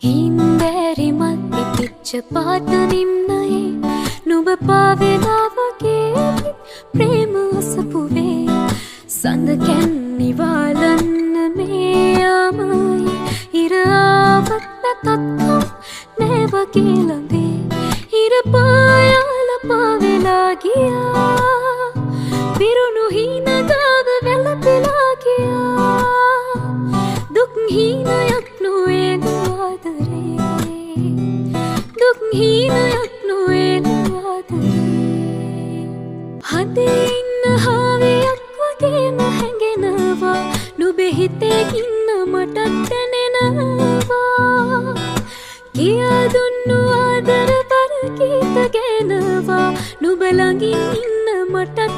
හින්දෑරි මල් පිපිච්ච පාත නිම්නයේ නුඹ පාවෙලා වගේ ප්‍රේම අසපුවේ සඳ කැන්නි වාලන්න මේ යාමයි ඉර ආවත් නැතත්කම් නෑ වගේ ළඟේ ඉර පායාල පාවෙලා ගියා පිරුණු හීන ගාව වැළපෙලා ගියා දුක් හීනයක් නොවේ දුක් හීනයක් නොවන ආදරේ හදේ ඉන්න හාවයක් වගේම හැඟෙනවා නුඹේ හිතේ ඉන්න මටත් දැනෙනවා කියා දුන්නු ආදර බර ගීත ගැනවා නුඹ ළඟින් ඉන්න මටත්